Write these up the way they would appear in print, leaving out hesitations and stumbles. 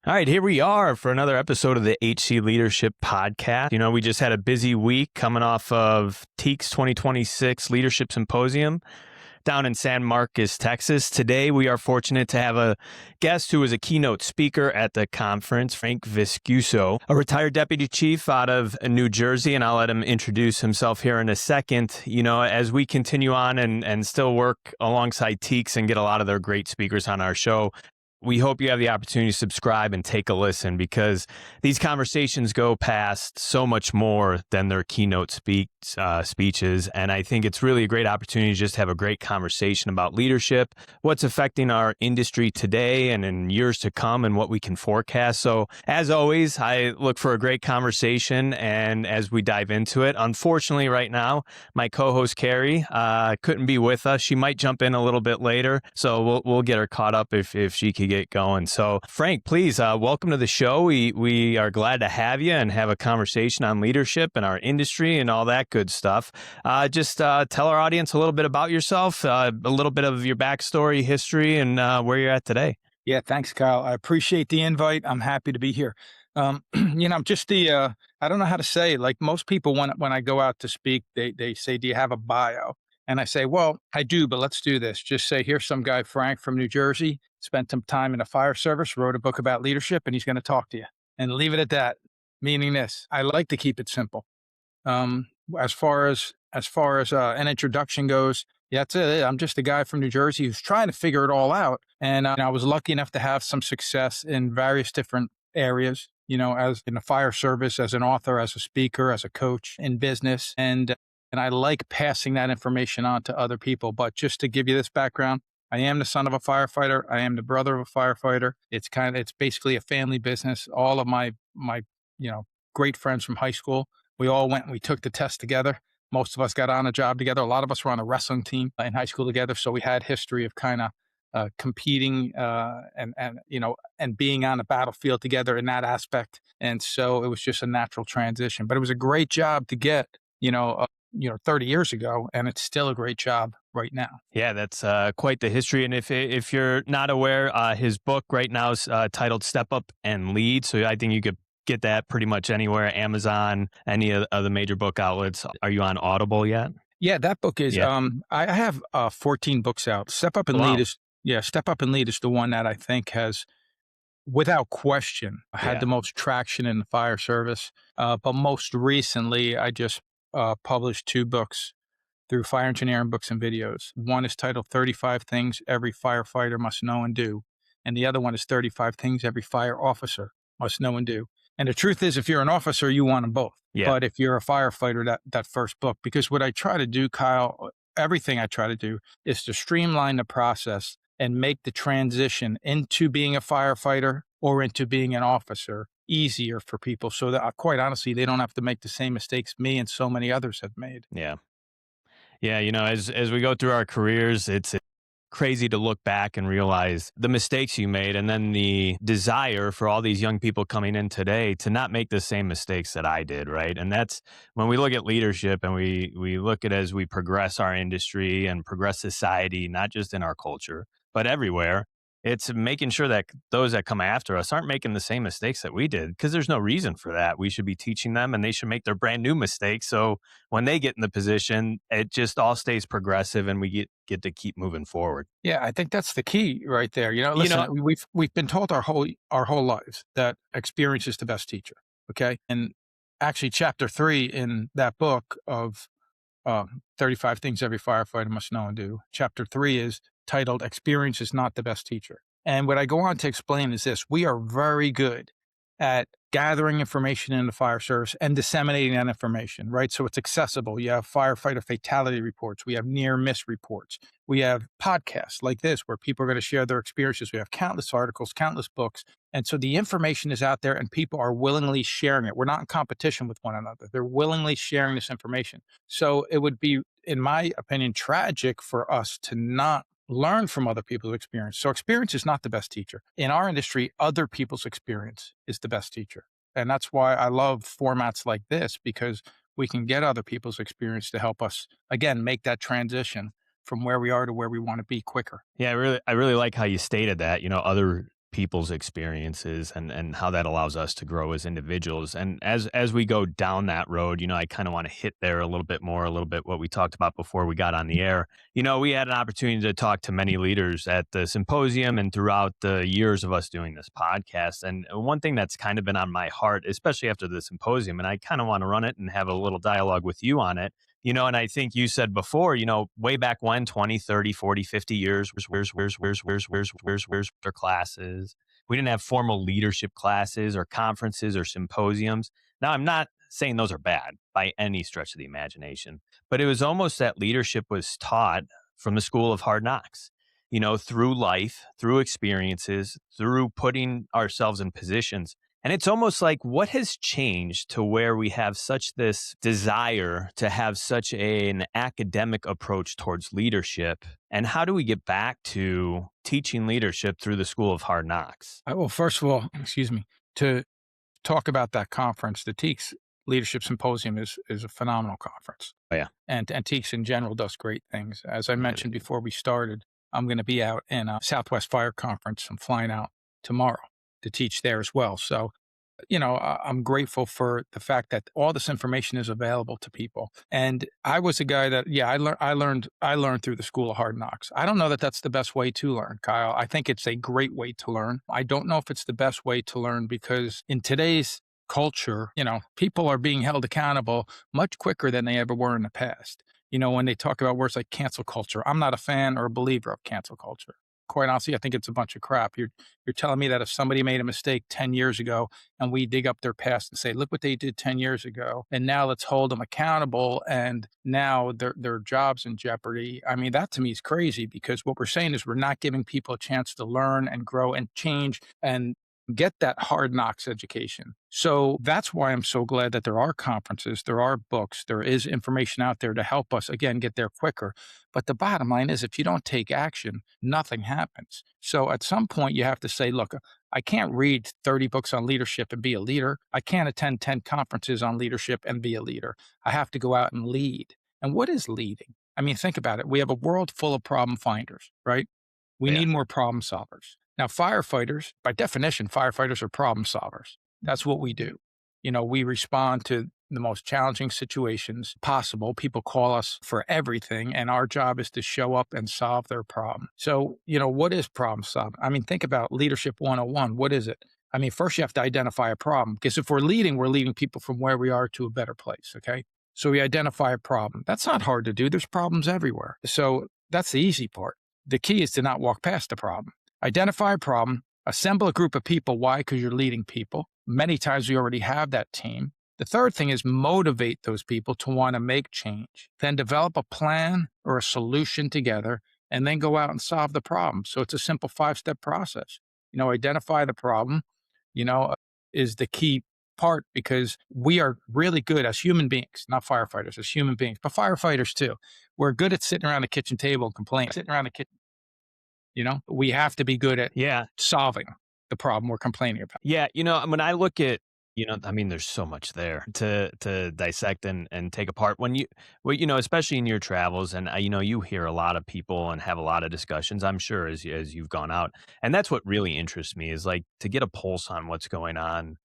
All right, here we are for another episode of the HC Leadership Podcast. We just had a busy week coming off of TEAC's 2026 Leadership Symposium down in San Marcos, Texas. Today, we are fortunate to have a guest who is a keynote speaker at the conference, Frank Viscuso, a retired deputy chief out of New Jersey, and I'll let him introduce himself here in a second. As we continue on and still work alongside TEACs and get a lot of their great speakers on our show, we hope you have the opportunity to subscribe and take a listen, because these conversations go past so much more than their keynote speeches. And I think it's really a great opportunity to just have a great conversation about leadership, what's affecting our industry today and in years to come, and what we can forecast. So as always, I look for a great conversation. And as we dive into it, unfortunately right now, my co-host Carrie couldn't be with us. She might jump in a little bit later. So we'll get her caught up if she could get going. So Frank, please welcome to the show. We are glad to have you and have a conversation on leadership and our industry and all that good stuff. Just tell our audience a little bit about yourself, a little bit of your backstory, history, and where you're at today. Yeah, thanks, Kyle. I appreciate the invite. I'm happy to be here. I'm just I don't know how to say, like most people, when I go out to speak, they say, do you have a bio? And I say, well, I do, but let's do this. Just say, here's some guy, Frank from New Jersey, spent some time in the fire service, wrote a book about leadership, and he's going to talk to you. And leave it at that, meaning this. I like to keep it simple. As far as an introduction goes, yeah, that's it. I'm just a guy from New Jersey who's trying to figure it all out. And I was lucky enough to have some success in various different areas, as in the fire service, as an author, as a speaker, as a coach, in business. And I like passing that information on to other people. But just to give you this background, I am the son of a firefighter. I am the brother of a firefighter. It's basically a family business. All of my great friends from high school, we all went and we took the test together. Most of us got on a job together. A lot of us were on a wrestling team in high school together. So we had history of kind of competing and being on the battlefield together in that aspect. And so it was just a natural transition. But it was a great job to get, 30 years ago, and it's still a great job right now. Yeah, that's quite the history. And if you're not aware, his book right now is titled Step Up and Lead. So I think you could get that pretty much anywhere, Amazon, any of the major book outlets. Are you on Audible yet? Yeah, that book is, I have 14 books out. Step Up and Lead is the one that I think has, without question, had the most traction in the fire service. But most recently, I just published 2 books through Fire Engineering Books and Videos. One is titled 35 Things Every Firefighter Must Know and Do. And the other one is 35 Things Every Fire Officer Must Know and Do. And the truth is, if you're an officer, you want them both. Yeah. But if you're a firefighter, that first book, because what I try to do, Kyle, everything I try to do is to streamline the process and make the transition into being a firefighter or into being an officer easier for people, so that quite honestly, they don't have to make the same mistakes me and so many others have made. Yeah. As we go through our careers, it's crazy to look back and realize the mistakes you made, and then the desire for all these young people coming in today to not make the same mistakes that I did, right? And that's when we look at leadership and we look at as we progress our industry and progress society, not just in our culture, but everywhere. It's making sure that those that come after us aren't making the same mistakes that we did, because there's no reason for that. We should be teaching them, and they should make their brand new mistakes. So when they get in the position, it just all stays progressive, and we get to keep moving forward. Yeah, I think that's the key right there. Listen, we've been told our whole lives that experience is the best teacher. Okay, and actually, chapter 3 in that book of 35 Things Every Firefighter Must Know and Do. Chapter 3 is titled Experience is Not the Best Teacher. And what I go on to explain is this: we are very good at gathering information in the fire service and disseminating that information, right? So it's accessible. You have firefighter fatality reports. We have near miss reports. We have podcasts like this where people are going to share their experiences. We have countless articles, countless books. And so the information is out there and people are willingly sharing it. We're not in competition with one another. They're willingly sharing this information. So it would be, in my opinion, tragic for us to not learn from other people's experience. So experience is not the best teacher. In our industry, other people's experience is the best teacher. And that's why I love formats like this, because we can get other people's experience to help us, again, make that transition from where we are to where we want to be quicker. Yeah, I really like how you stated that, other people's experiences and how that allows us to grow as individuals. And as we go down that road, I kind of want to hit there a little bit more, a little bit what we talked about before we got on the air. We had an opportunity to talk to many leaders at the symposium and throughout the years of us doing this podcast. And one thing that's kind of been on my heart, especially after the symposium, and I kind of want to run it and have a little dialogue with you on it. And I think you said before, way back when, 20, 30, 40, 50 years, where's their classes. We didn't have formal leadership classes or conferences or symposiums. Now, I'm not saying those are bad by any stretch of the imagination, but it was almost that leadership was taught from the school of hard knocks, through life, through experiences, through putting ourselves in positions. And it's almost like what has changed to where we have such this desire to have such an academic approach towards leadership. And how do we get back to teaching leadership through the school of hard knocks? Well, first of all, excuse me, to talk about that conference, the Teaks Leadership Symposium is a phenomenal conference. Oh, yeah. And Teaks in general does great things. As I Really? mentioned before we started, I'm going to be out in a Southwest Fire Conference. I'm flying out tomorrow to teach there as well. So, I'm grateful for the fact that all this information is available to people. And I was a guy that, I learned through the school of hard knocks. I don't know that that's the best way to learn, Kyle. I think it's a great way to learn. I don't know if it's the best way to learn because in today's culture, people are being held accountable much quicker than they ever were in the past. When they talk about words like cancel culture, I'm not a fan or a believer of cancel culture. Quite honestly, I think it's a bunch of crap. You're telling me that if somebody made a mistake 10 years ago and we dig up their past and say, look what they did 10 years ago, and now let's hold them accountable and now their job's in jeopardy. I mean, that to me is crazy because what we're saying is we're not giving people a chance to learn and grow and change and get that hard knocks education. So that's why I'm so glad that there are conferences, there are books, there is information out there to help us, again, get there quicker. But the bottom line is if you don't take action, nothing happens. So at some point, you have to say, look, I can't read 30 books on leadership and be a leader. I can't attend 10 conferences on leadership and be a leader. I have to go out and lead. And what is leading? I mean, think about it. We have a world full of problem finders, right? We Yeah. need more problem solvers. Now, firefighters, by definition, firefighters are problem solvers. That's what we do. We respond to the most challenging situations possible. People call us for everything, and our job is to show up and solve their problem. So, what is problem solving? I mean, think about leadership 101. What is it? I mean, first you have to identify a problem because if we're leading people from where we are to a better place. Okay. So we identify a problem. That's not hard to do. There's problems everywhere. So that's the easy part. The key is to not walk past the problem. Identify a problem, assemble a group of people. Why? Because you're leading people. Many times we already have that team. The third thing is motivate those people to want to make change. Then develop a plan or a solution together and then go out and solve the problem. So it's a simple 5-step process. Identify the problem, is the key part because we are really good as human beings, not firefighters, as human beings, but firefighters too. We're good at sitting around the kitchen table and complaining, sitting around the kitchen. We have to be good at Yeah. solving the problem we're complaining about. Yeah. When I look at, I mean, there's so much there to dissect and take apart especially in your travels. And you hear a lot of people and have a lot of discussions, I'm sure, as you've gone out. And that's what really interests me is like to get a pulse on what's going on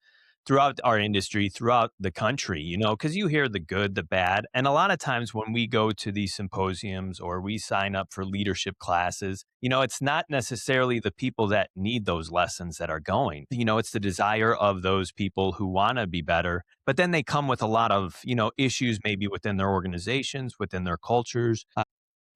throughout our industry, throughout the country, because you hear the good, the bad. And a lot of times when we go to these symposiums or we sign up for leadership classes, it's not necessarily the people that need those lessons that are going. It's the desire of those people who want to be better, but then they come with a lot of, issues maybe within their organizations, within their cultures.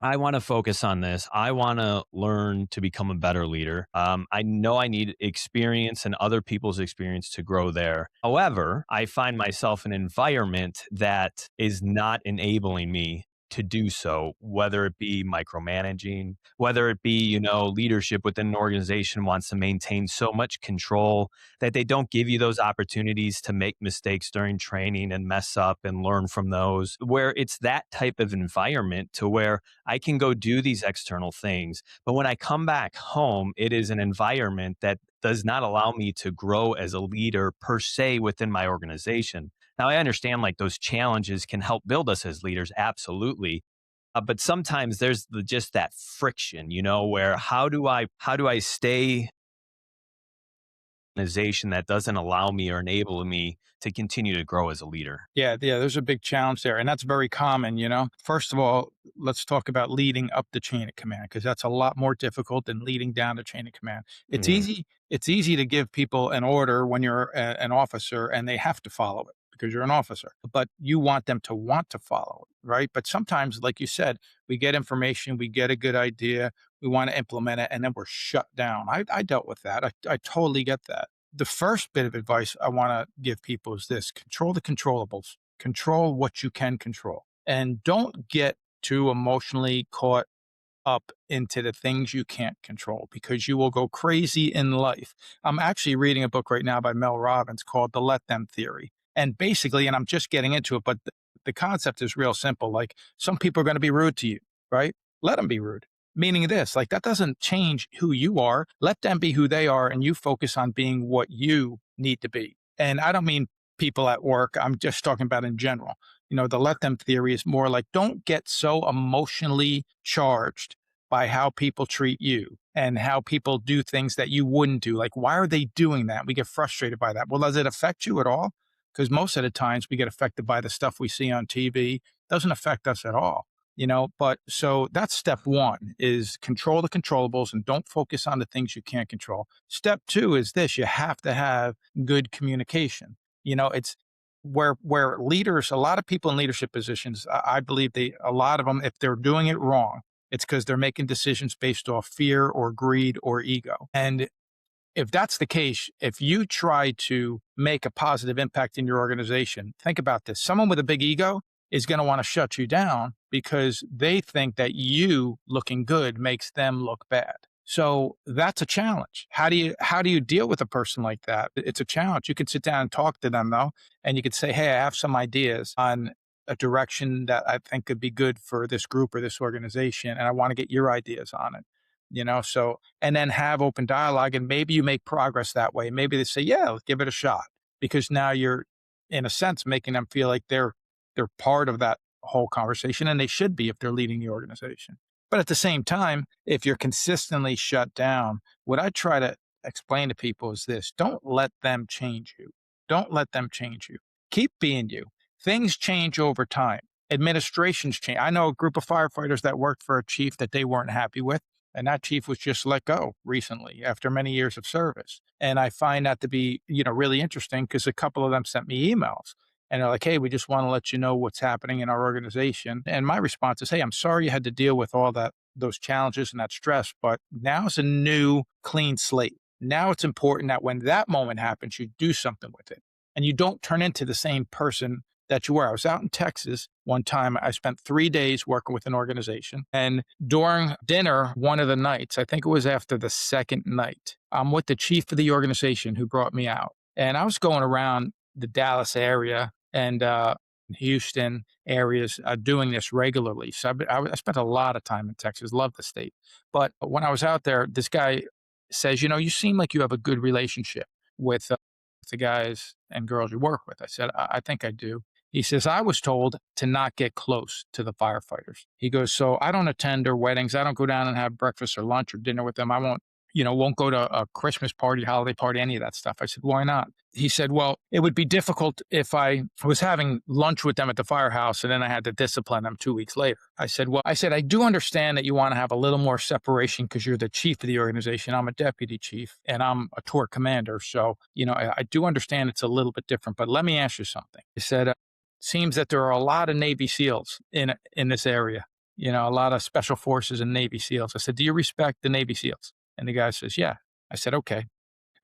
I want to focus on this. I want to learn to become a better leader. I know I need experience and other people's experience to grow there. However, I find myself in an environment that is not enabling me to do so, whether it be micromanaging, whether it be, leadership within an organization wants to maintain so much control that they don't give you those opportunities to make mistakes during training and mess up and learn from those, where it's that type of environment to where I can go do these external things. But when I come back home, it is an environment that does not allow me to grow as a leader per se within my organization. Now, I understand like those challenges can help build us as leaders. Absolutely. But sometimes there's just that friction, where how do I stay organization that doesn't allow me or enable me to continue to grow as a leader. Yeah, there's a big challenge there, and that's very common. First of all, let's talk about leading up the chain of command because that's a lot more difficult than leading down the chain of command. It's Mhm. easy. It's easy to give people an order when you're an officer and they have to follow it because you're an officer, but you want them to want to follow it, right? But sometimes, like you said, we get information, we get a good idea, we want to implement it, and then we're shut down. I dealt with that. I totally get that. The first bit of advice I want to give people is this: control the controllables, control what you can control, and don't get too emotionally caught up into the things you can't control because you will go crazy in life. I'm actually reading a book right now by Mel Robbins called The Let Them Theory. And basically, and I'm just getting into it, but the concept is real simple. Like some people are going to be rude to you, right? Let them be rude. Meaning this, like that doesn't change who you are. Let them be who they are, and you focus on being what you need to be. And I don't mean people at work, I'm just talking about in general. The let them theory is more like don't get so emotionally charged by how people treat you and how people do things that you wouldn't do. Like, why are they doing that? We get frustrated by that. Well, does it affect you at all? Because most of the times we get affected by the stuff we see on TV. It doesn't affect us at all. But so that's step one is control the controllables and don't focus on the things you can't control. Step two is this: you have to have good communication. It's where leaders, a lot of people in leadership positions, I believe a lot of them, if they're doing it wrong, it's because they're making decisions based off fear or greed or ego. And if that's the case, if you try to make a positive impact in your organization, think about this. Someone with a big ego is going to want to shut you down because they think that you looking good makes them look bad. So that's a challenge. How do you deal with a person like that? It's a challenge. You could sit down and talk to them though, and you could say, "Hey, I have some ideas on a direction that I think could be good for this group or this organization, and I want to get your ideas on it." So and then have open dialogue, and maybe you make progress that way. Maybe they say, "Yeah, let's give it a shot," because now you're, in a sense, making them feel like they're part of that whole conversation, and they should be if they're leading the organization. But at the same time, if you're consistently shut down, what I try to explain to people is this: don't let them change you. Don't let them change you. Keep being you. Things change over time. Administrations change. I know a group of firefighters that worked for a chief that they weren't happy with, and that chief was just let go recently after many years of service. And I find that to be, really interesting because a couple of them sent me emails and they're like, "Hey, we just want to let you know what's happening in our organization." And my response is, "Hey, I'm sorry you had to deal with all those challenges and that stress, but now it's a new clean slate. Now it's important that when that moment happens, you do something with it and you don't turn into the same person that you were." I was out in Texas one time. I spent 3 days working with an organization. And during dinner, one of the nights, I think it was after the second night, I'm with the chief of the organization who brought me out. And I was going around the Dallas area and Houston areas doing this regularly. So I spent a lot of time in Texas, love the state. But when I was out there, this guy says, "You seem like you have a good relationship with the guys and girls you work with." I said, I think I do." He says, "I was told to not get close to the firefighters." He goes, "So I don't attend their weddings. I don't go down and have breakfast or lunch or dinner with them. I won't go to a Christmas party, holiday party, any of that stuff." I said, "Why not?" He said, "Well, it would be difficult if I was having lunch with them at the firehouse and then I had to discipline them 2 weeks later." I said, "Well, I do understand that you want to have a little more separation because you're the chief of the organization. I'm a deputy chief and I'm a tour commander. So, I do understand it's a little bit different, but let me ask you something." He said, "Seems that there are a lot of Navy SEALs in this area, a lot of special forces and Navy SEALs." I said, "Do you respect the Navy SEALs?" And the guy says, "Yeah." I said, "Okay."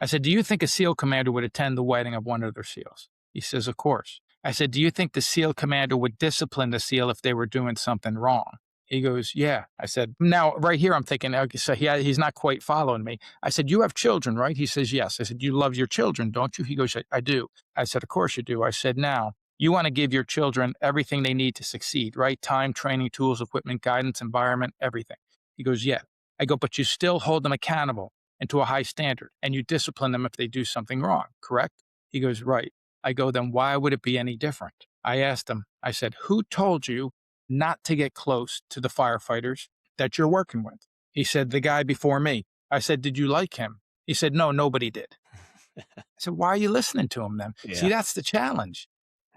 I said, "Do you think a SEAL commander would attend the wedding of one of their SEALs?" He says, "Of course." I said, "Do you think the SEAL commander would discipline the SEAL if they were doing something wrong?" He goes, "Yeah." I said, now right here, I'm thinking, okay, so he's not quite following me. I said, "You have children, right?" He says, "Yes." I said, "You love your children, don't you?" He goes, I do." I said, "Of course you do." I said, "Now, you want to give your children everything they need to succeed, right? Time, training, tools, equipment, guidance, environment, everything." He goes, "Yeah." I go, "But you still hold them accountable and to a high standard, and you discipline them if they do something wrong, correct?" He goes, "Right." I go, "Then why would it be any different?" I asked him, I said, "Who told you not to get close to the firefighters that you're working with?" He said, "The guy before me." I said, "Did you like him?" He said, "No, nobody did." I said, why are you listening to him then? See, Yeah. that's the challenge.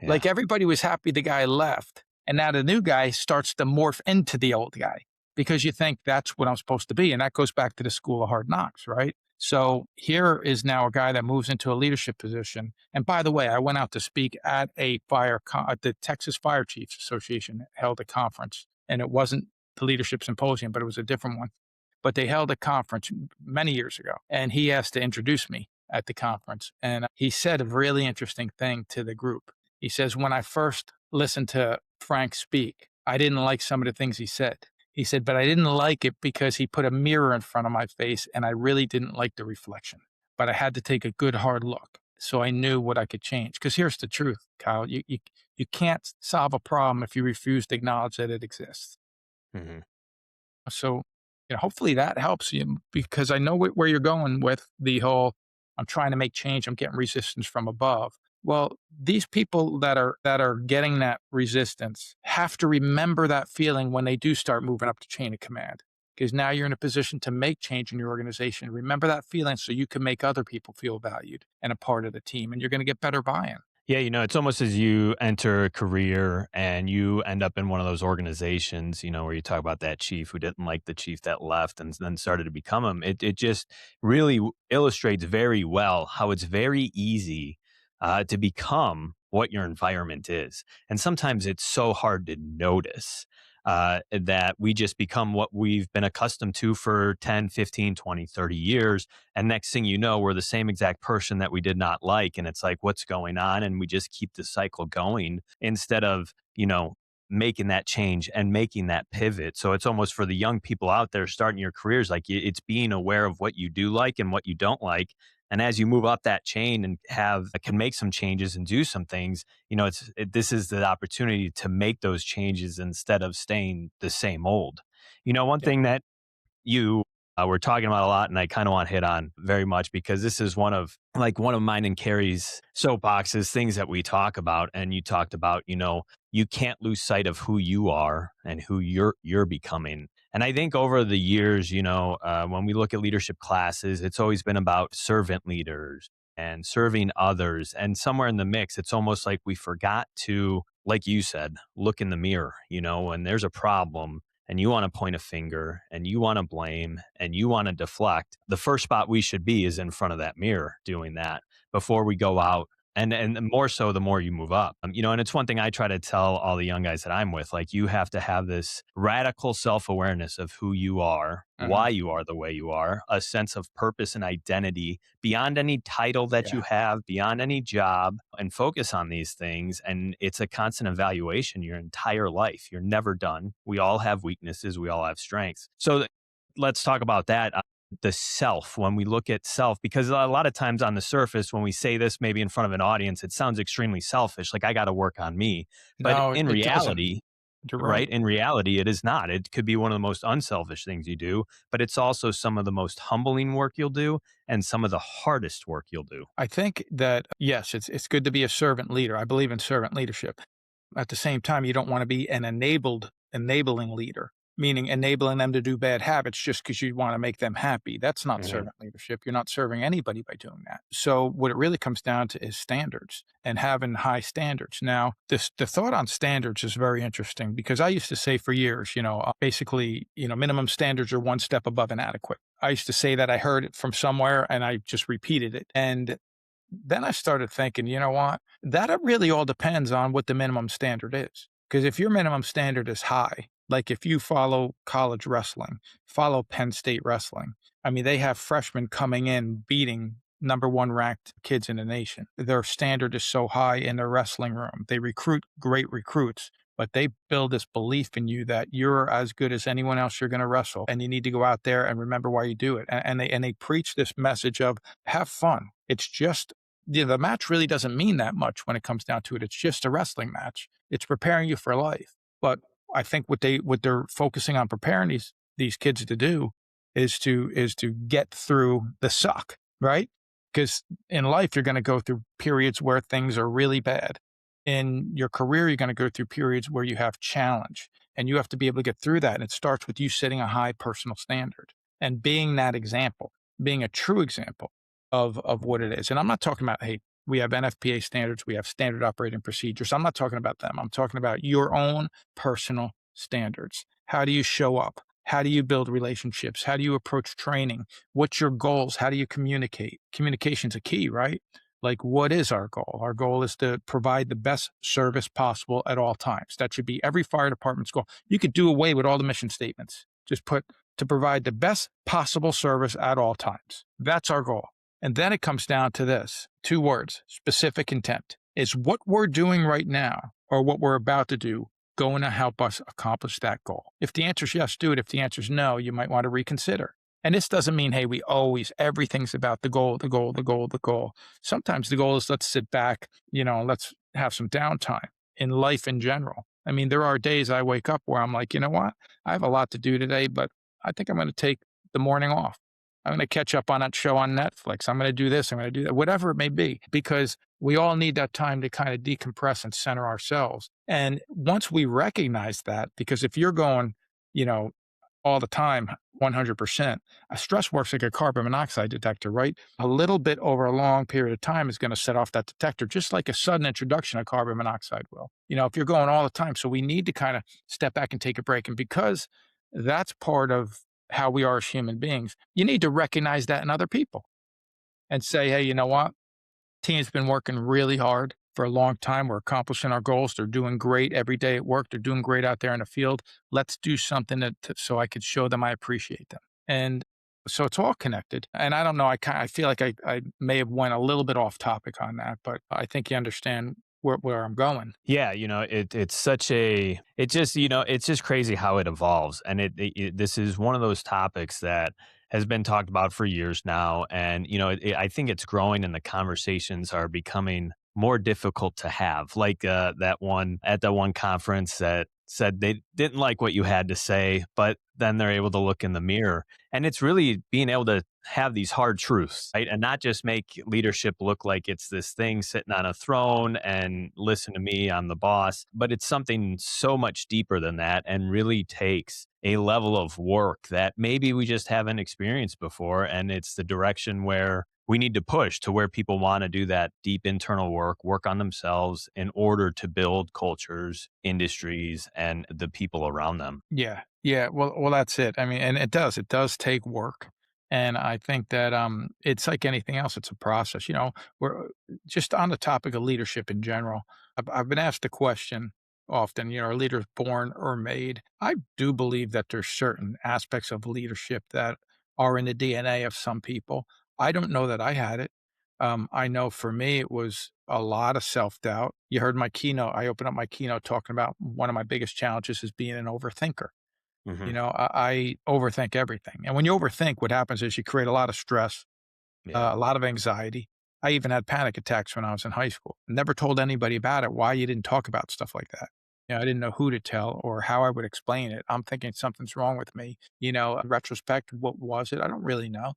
Yeah. Like everybody was happy the guy left. And now the new guy starts to morph into the old guy because you think that's what I'm supposed to be. And that goes back to the school of hard knocks, right? So here is now a guy that moves into a leadership position. And by the way, I went out to speak at at the Texas Fire Chiefs Association held a conference, and it wasn't the leadership symposium, but it was a different one. But they held a conference many years ago, and he asked to introduce me at the conference. And he said a really interesting thing to the group. He says, when I first listened to Frank speak, I didn't like some of the things he said. He said, but I didn't like it because he put a mirror in front of my face and I really didn't like the reflection. But I had to take a good hard look so I knew what I could change. Because here's the truth, Kyle. You can't solve a problem if you refuse to acknowledge that it exists. Hmm. So, hopefully that helps you because I know where you're going with the whole I'm trying to make change, I'm getting resistance from above. Well, these people that are getting that resistance have to remember that feeling when they do start moving up the chain of command. Because now you're in a position to make change in your organization. Remember that feeling so you can make other people feel valued and a part of the team, and you're going to get better buy-in. Yeah, it's almost as you enter a career and you end up in one of those organizations, where you talk about that chief who didn't like the chief that left and then started to become him. It just really illustrates very well how it's very easy to become what your environment is. And sometimes it's so hard to notice that we just become what we've been accustomed to for 10, 15, 20, 30 years. And next thing you know, we're the same exact person that we did not like. And it's like, what's going on? And we just keep the cycle going instead of, making that change and making that pivot. So it's almost for the young people out there starting your careers, like it's being aware of what you do like and what you don't like. And as you move up that chain and can make some changes and do some things, this is the opportunity to make those changes instead of staying the same old. One Yeah. thing that you were talking about a lot, and I kind of want to hit on very much because this is one of mine and Carrie's soapboxes, things that we talk about. And you talked about, you can't lose sight of who you are and who you're becoming. And I think over the years, when we look at leadership classes, it's always been about servant leaders and serving others. And somewhere in the mix, it's almost like we forgot to, like you said, look in the mirror, when there's a problem and you want to point a finger and you want to blame and you want to deflect, the first spot we should be is in front of that mirror doing that before we go out. And more so, the more you move up, and it's one thing I try to tell all the young guys that I'm with, like, you have to have this radical self-awareness of who you are, Mhm. why you are the way you are, a sense of purpose and identity beyond any title that Yeah. you have, beyond any job, and focus on these things. And it's a constant evaluation your entire life. You're never done. We all have weaknesses, we all have strengths. So let's talk about that. The self, when we look at self, because a lot of times on the surface, when we say this maybe in front of an audience, it sounds extremely selfish, like I got to work on me. But No, in it doesn't. reality, You're right. right? In reality, it is not. It could be one of the most unselfish things you do, but it's also some of the most humbling work you'll do and some of the hardest work you'll do. I think that yes, it's good to be a servant leader. I believe in servant leadership. At the same time, you don't want to be an enabling leader, meaning enabling them to do bad habits just because you want to make them happy. That's not Mhm. servant leadership. You're not serving anybody by doing that. So what it really comes down to is standards and having high standards. Now, the thought on standards is very interesting because I used to say for years, basically, minimum standards are one step above inadequate. I used to say that I heard it from somewhere and I just repeated it. And then I started thinking, you know what? That it really all depends on what the minimum standard is. Because if your minimum standard is high, like if you follow college wrestling, follow Penn State wrestling, I mean, they have freshmen coming in beating number one ranked kids in the nation. Their standard is so high in their wrestling room. They recruit great recruits, but they build this belief in you that you're as good as anyone else you're going to wrestle. And you need to go out there and remember why you do it. And they preach this message of have fun. It's just the match really doesn't mean that much when it comes down to it. It's just a wrestling match. It's preparing you for life. But I think what they're focusing on preparing these kids to do is to get through the suck, right? Because in life you're going to go through periods where things are really bad. In your career, you're going to go through periods where you have challenge, and you have to be able to get through that. And it starts with you setting a high personal standard and being that example, being a true example. of what it is. And I'm not talking about, hey, we have NFPA standards, we have standard operating procedures. I'm not talking about them. I'm talking about your own personal standards. How do you show up? How do you build relationships? How do you approach training? What's your goals? How do you communicate? Communication's a key, right? Like, what is our goal? Our goal is to provide the best service possible at all times. That should be every fire department's goal. You could do away with all the mission statements. Just put to provide the best possible service at all times. That's our goal. And then it comes down to this two words: specific intent. Is what we're doing right now or what we're about to do going to help us accomplish that goal? If the answer is yes, do it. If the answer is no, you might want to reconsider. And this doesn't mean, hey, we always, everything's about the goal, the goal, the goal, the goal. Sometimes the goal is let's sit back, let's have some downtime in life in general. I mean, there are days I wake up where I'm like, you know what? I have a lot to do today, but I think I'm going to take the morning off. I'm going to catch up on that show on Netflix. I'm going to do this. I'm going to do that, whatever it may be, because we all need that time to kind of decompress and center ourselves. And once we recognize that, because if you're going, you know, all the time, 100%, stress works like a carbon monoxide detector, right? A little bit over a long period of time is going to set off that detector, just like a sudden introduction of carbon monoxide will. If you're going all the time. So we need to kind of step back and take a break. And because that's part of how we are as human beings, you need to recognize that in other people and say, hey, you know what? Team's been working really hard for a long time. We're accomplishing our goals. They're doing great every day at work. They're doing great out there in the field. Let's do something so I could show them I appreciate them. And so it's all connected. And I don't know. I feel like I may have went a little bit off topic on that, but I think you understand where I'm going. Yeah, it's such a it's just crazy how it evolves, and this is one of those topics that has been talked about for years now, and I think it's growing, and the conversations are becoming more difficult to have. Like that one at that one conference that said they didn't like what you had to say, but then they're able to look in the mirror, and it's really being able to have these hard truths, right? And not just make leadership look like it's this thing sitting on a throne and listen to me, I'm the boss, but it's something so much deeper than that and really takes a level of work that maybe we just haven't experienced before. And it's the direction where we need to push to where people want to do that deep internal work on themselves in order to build cultures, industries, and the people around them. Yeah. Yeah. Well, that's it. I mean, and it does take work. And I think that it's like anything else, it's a process. We're just on the topic of leadership in general. I've been asked the question often, are leaders born or made? I do believe that there's certain aspects of leadership that are in the DNA of some people. I don't know that I had it. I know for me, it was a lot of self doubt. You heard my keynote. I opened up my keynote talking about one of my biggest challenges is being an overthinker. Hmm. I overthink everything. And when you overthink, what happens is you create a lot of stress, Yeah. a lot of anxiety. I even had panic attacks when I was in high school. Never told anybody about it. Why you didn't talk about stuff like that? I didn't know who to tell or how I would explain it. I'm thinking something's wrong with me. In retrospect, what was it? I don't really know.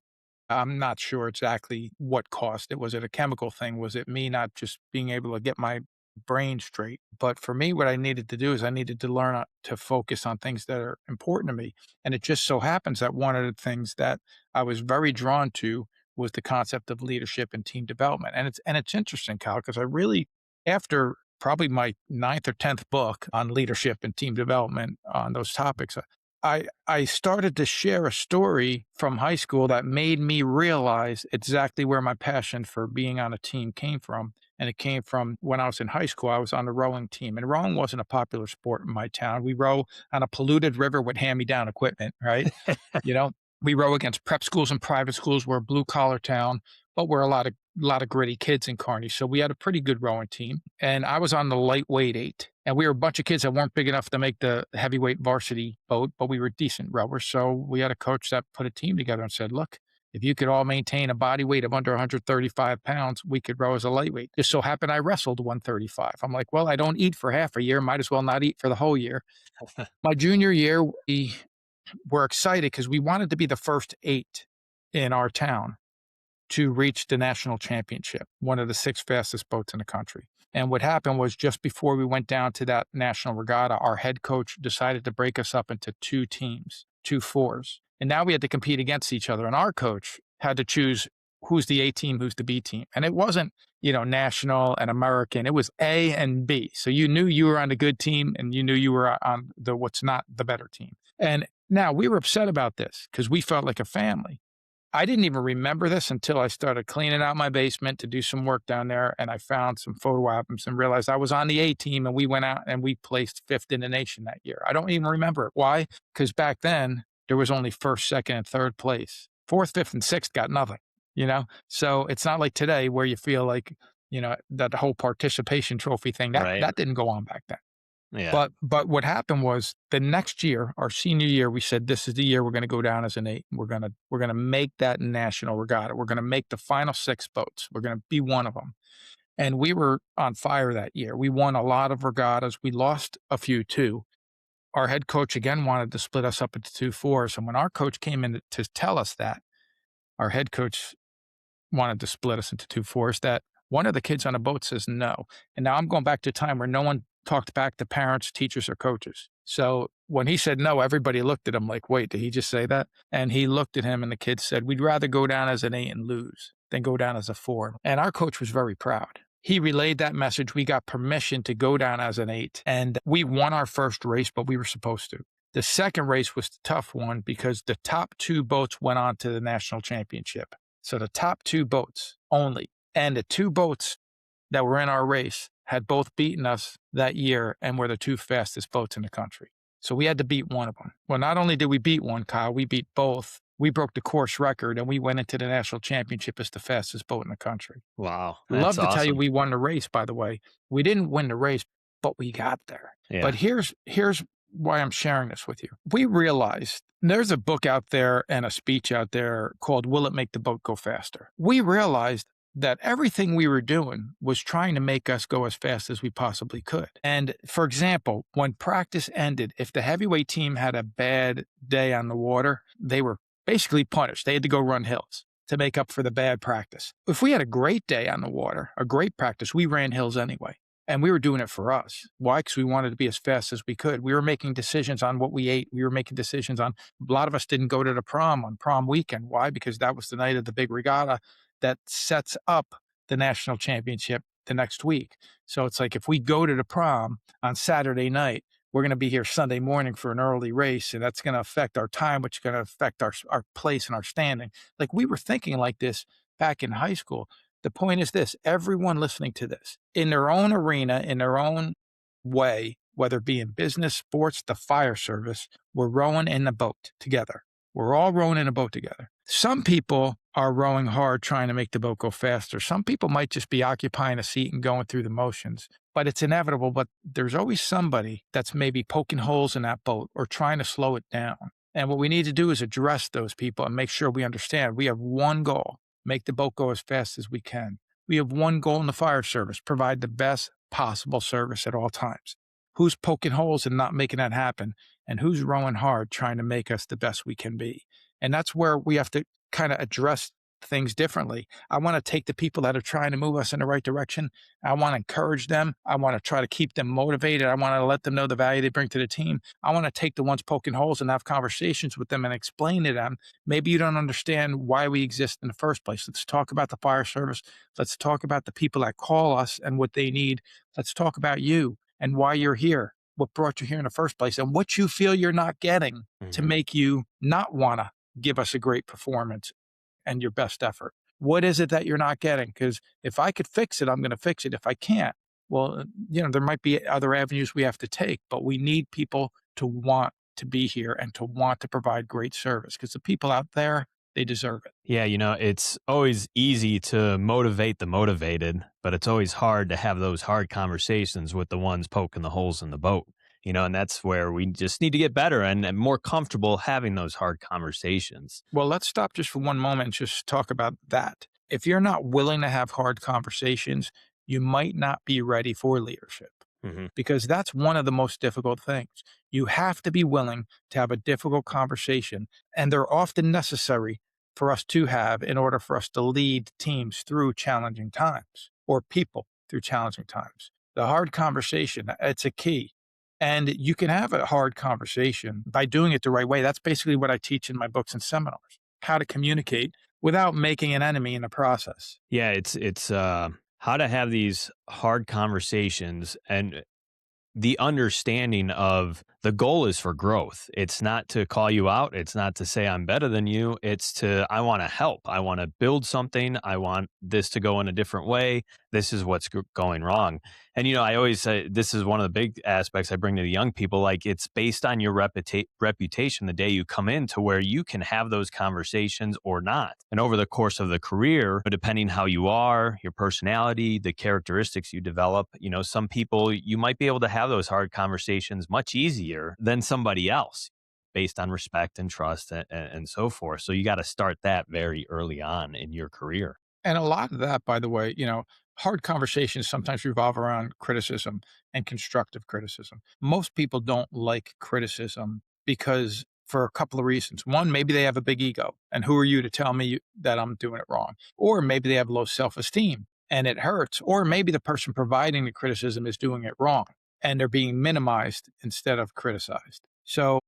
I'm not sure exactly what caused it. Was it a chemical thing? Was it me not just being able to get my brain straight? But for me, what I needed to do is I needed to learn to focus on things that are important to me. And it just so happens that one of the things that I was very drawn to was the concept of leadership and team development. And it's interesting, Kyle, because I really, after probably my ninth or 10th book on leadership and team development on those topics, I started to share a story from high school that made me realize exactly where my passion for being on a team came from. And it came from when I was in high school, I was on the rowing team. And rowing wasn't a popular sport in my town. We row on a polluted river with hand me down equipment, right? You know, we row against prep schools and private schools. We're a blue collar town, but we're a lot of gritty kids in Kearney. So we had a pretty good rowing team. And I was on the lightweight eight. And we were a bunch of kids that weren't big enough to make the heavyweight varsity boat, but we were decent rowers. So we had a coach that put a team together and said, look, if you could all maintain a body weight of under 135 pounds, we could row as a lightweight. Just so happened I wrestled 135. I'm like, well, I don't eat for half a year. Might as well not eat for the whole year. My junior year, we were excited because we wanted to be the first eight in our town to reach the national championship, one of the six fastest boats in the country. And what happened was just before we went down to that national regatta, our head coach decided to break us up into two teams, two fours. And now we had to compete against each other. And our coach had to choose who's the A team, who's the B team. And it wasn't, national and American. It was A and B. So you knew you were on the good team and you knew you were on the what's not the better team. And now we were upset about this because we felt like a family. I didn't even remember this until I started cleaning out my basement to do some work down there. And I found some photo albums and realized I was on the A team and we went out and we placed fifth in the nation that year. I don't even remember it. Why? Because back then there was only first, second, and third place. Fourth, fifth, and sixth got nothing. So it's not like today where you feel like, that whole participation trophy thing that, Right. that didn't go on back then. Yeah. But what happened was the next year, our senior year, we said this is the year we're going to go down as an 8. We're gonna make that national regatta. We're gonna make the final 6 boats. We're gonna be one of them. And we were on fire that year. We won a lot of regattas. We lost a few too. Our head coach again wanted to split us up into 2 fours. And when our coach came in to tell us that, our head coach wanted to split us into 2 fours, that one of the kids on the boat says no. And now I'm going back to a time where no one talked back to parents, teachers, or coaches. So when he said no, everybody looked at him like, wait, did he just say that? And he looked at him and the kid said, we'd rather go down as an 8 and lose than go down as a 4. And our coach was very proud. He relayed that message. We got permission to go down as an 8 and we won our first race, but we were supposed to. The second race was the tough one because the top 2 boats went on to the national championship. So the top 2 boats only. And the 2 boats that were in our race had both beaten us that year and were the 2 fastest boats in the country. So we had to beat one of them. Well, not only did we beat one, Kyle, we beat both. We broke the course record and we went into the national championship as the fastest boat in the country. Wow. Love That's to tell you awesome. we won the race, by the way. We didn't win the race, but we got there. Yeah. But here's why I'm sharing this with you. We realized there's a book out there and a speech out there called Will It Make the Boat Go Faster? We realized that everything we were doing was trying to make us go as fast as we possibly could. And for example, when practice ended, if the heavyweight team had a bad day on the water, they were basically punished. They had to go run hills to make up for the bad practice. If we had a great day on the water, a great practice, we ran hills anyway. And we were doing it for us. Why? Because we wanted to be as fast as we could. We were making decisions on what we ate. We were making decisions on, a lot of us didn't go to the prom on prom weekend. Why? Because that was the night of the big regatta that sets up the national championship the next week. So it's like if we go to the prom on Saturday night, we're going to be here Sunday morning for an early race, and that's going to affect our time, which is going to affect our place and our standing. Like we were thinking like this back in high school. The point is this, everyone listening to this, in their own arena, in their own way, whether it be in business, sports, the fire service, we're rowing in the boat together. We're all rowing in a boat together. Some people are rowing hard trying to make the boat go faster. Some people might just be occupying a seat and going through the motions, but it's inevitable. But there's always somebody that's maybe poking holes in that boat or trying to slow it down. And what we need to do is address those people and make sure we understand we have one goal: make the boat go as fast as we can. We have one goal in the fire service: provide the best possible service at all times. Who's poking holes and not making that happen? And who's rowing hard trying to make us the best we can be? And that's where we have to kind of address things differently. I want to take the people that are trying to move us in the right direction. I want to encourage them. I want to try to keep them motivated. I want to let them know the value they bring to the team. I want to take the ones poking holes and have conversations with them and explain to them, maybe you don't understand why we exist in the first place. Let's talk about the fire service. Let's talk about the people that call us and what they need. Let's talk about you and why you're here, what brought you here in the first place, and what you feel you're not getting to make you not want to give us a great performance and your best effort. What is it that you're not getting? Because if I could fix it, I'm going to fix it. If I can't, well, there might be other avenues we have to take, but we need people to want to be here and to want to provide great service, because the people out there, they deserve it. Yeah, it's always easy to motivate the motivated, but it's always hard to have those hard conversations with the ones poking the holes in the boat. And that's where we just need to get better and more comfortable having those hard conversations. Well, let's stop just for one moment and just talk about that. If you're not willing to have hard conversations, you might not be ready for leadership, because that's one of the most difficult things. You have to be willing to have a difficult conversation, and they're often necessary for us to have in order for us to lead teams through challenging times, or people through challenging times. The hard conversation, it's a key. And you can have a hard conversation by doing it the right way. That's basically what I teach in my books and seminars: how to communicate without making an enemy in the process. Yeah, it's how to have these hard conversations and the understanding of the goal is for growth. It's not to call you out. It's not to say I'm better than you. It's to, I want to help. I want to build something. I want this to go in a different way. This is what's going wrong. And, I always say this is one of the big aspects I bring to the young people. Like it's based on your reputation the day you come in to where you can have those conversations or not. And over the course of the career, depending how you are, your personality, the characteristics you develop, some people you might be able to have those hard conversations much easier than somebody else based on respect and trust and so forth. So you got to start that very early on in your career. And a lot of that, by the way, hard conversations sometimes revolve around criticism and constructive criticism. Most people don't like criticism because for a couple of reasons. One, maybe they have a big ego, and who are you to tell me that I'm doing it wrong? Or maybe they have low self esteem and it hurts. Or maybe the person providing the criticism is doing it wrong and they're being minimized instead of criticized. So,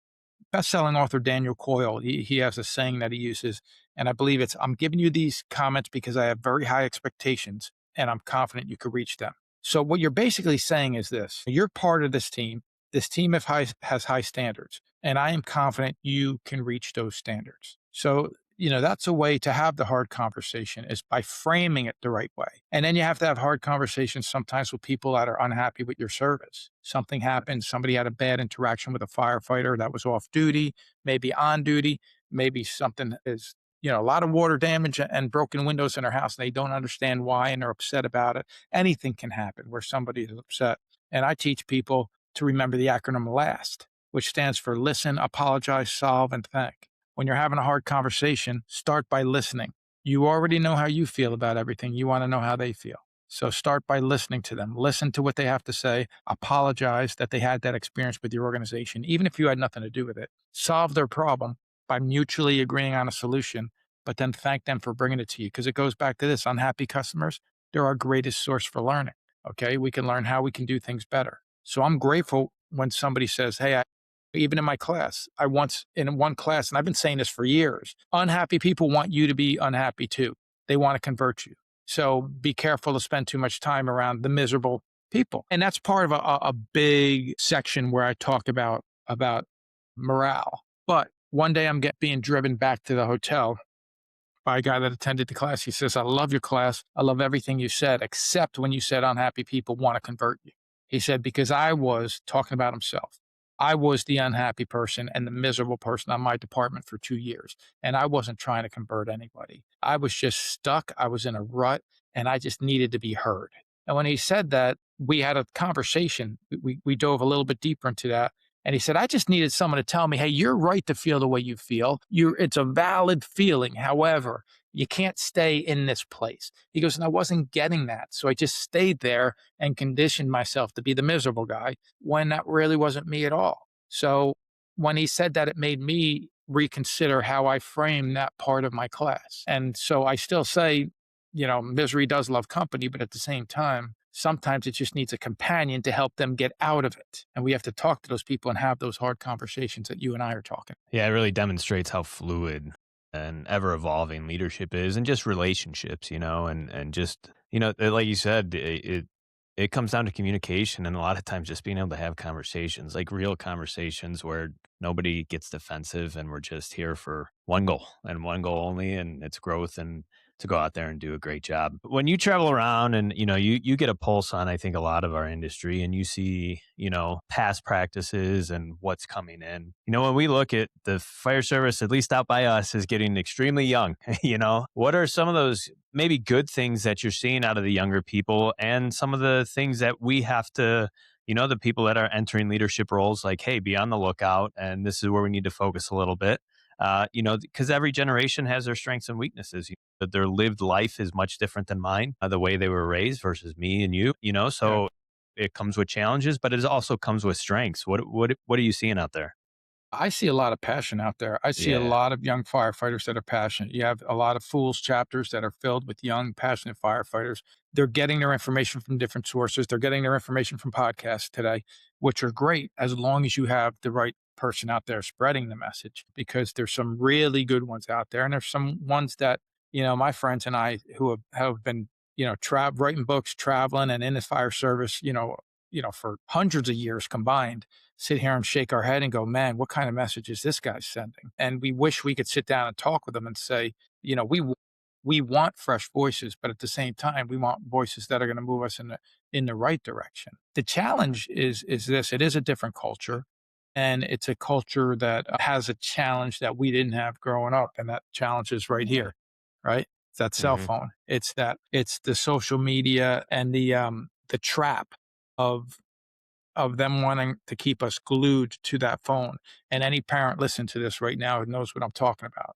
best-selling author Daniel Coyle, he has a saying that he uses, and I believe it's, I'm giving you these comments because I have very high expectations and I'm confident you could reach them. So what you're basically saying is this: you're part of this team. This team has high standards, and I am confident you can reach those standards. So, that's a way to have the hard conversation, is by framing it the right way. And then you have to have hard conversations sometimes with people that are unhappy with your service. Something happened, somebody had a bad interaction with a firefighter that was off duty, maybe on duty, maybe something is, a lot of water damage and broken windows in their house, and they don't understand why and they're upset about it. Anything can happen where somebody is upset. And I teach people to remember the acronym LAST, which stands for listen, apologize, solve, and thank. When you're having a hard conversation, start by listening. You already know how you feel about everything. You want to know how they feel. So start by listening to them. Listen to what they have to say. Apologize that they had that experience with your organization, even if you had nothing to do with it. Solve their problem by mutually agreeing on a solution, but then thank them for bringing it to you. Because it goes back to this: unhappy customers, they're our greatest source for learning. Okay. We can learn how we can do things better. So I'm grateful when somebody says, hey, even in my class, I once in one class, and I've been saying this for years, unhappy people want you to be unhappy too. They want to convert you. So be careful to spend too much time around the miserable people. And that's part of a big section where I talk about morale. But one day being driven back to the hotel by a guy that attended the class. He says, I love your class. I love everything you said, except when you said unhappy people want to convert you. He said, because I was talking about himself. I was the unhappy person and the miserable person on my department for 2 years. And I wasn't trying to convert anybody. I was just stuck. I was in a rut and I just needed to be heard. And when he said that, we had a conversation. We dove a little bit deeper into that. And he said, I just needed someone to tell me, hey, you're right to feel the way you feel. It's a valid feeling. However, you can't stay in this place. He goes, and I wasn't getting that. So I just stayed there and conditioned myself to be the miserable guy when that really wasn't me at all. So when he said that, it made me reconsider how I frame that part of my class. And so I still say, misery does love company, but at the same time, sometimes it just needs a companion to help them get out of it. And we have to talk to those people and have those hard conversations that you and I are talking. Yeah, it really demonstrates how fluid and ever evolving leadership is and just relationships, and just, like you said, it comes down to communication and a lot of times just being able to have conversations, like real conversations where nobody gets defensive and we're just here for one goal and one goal only, and it's growth and to go out there and do a great job. When you travel around and you get a pulse on, I think, a lot of our industry, and you see past practices and what's coming in. When we look at the fire service, at least out by us, is getting extremely young. What are some of those maybe good things that you're seeing out of the younger people, and some of the things that we have to, the people that are entering leadership roles, like, hey, be on the lookout, and this is where we need to focus a little bit. Because every generation has their strengths and weaknesses. But their lived life is much different than mine, the way they were raised versus me and you. So it comes with challenges, but it also comes with strengths. What are you seeing out there? I see a lot of passion out there. I see a Yeah. lot of young firefighters that are passionate. You have a lot of fools chapters that are filled with young, passionate firefighters. They're getting their information from different sources. They're getting their information from podcasts today, which are great as long as you have the right person out there spreading the message, because there's some really good ones out there and there's some ones that my friends and I who have been, writing books, traveling, and in the fire service, for hundreds of years combined, sit here and shake our head and go, man, what kind of message is this guy sending? And we wish we could sit down and talk with them and say, we want fresh voices, but at the same time, we want voices that are going to move us in the right direction. The challenge is this: it is a different culture, and it's a culture that has a challenge that we didn't have growing up, and that challenge is right here, right? It's that cell Hmm. phone. It's the social media and the trap of them wanting to keep us glued to that phone. And any parent listen to this right now who knows what I'm talking about,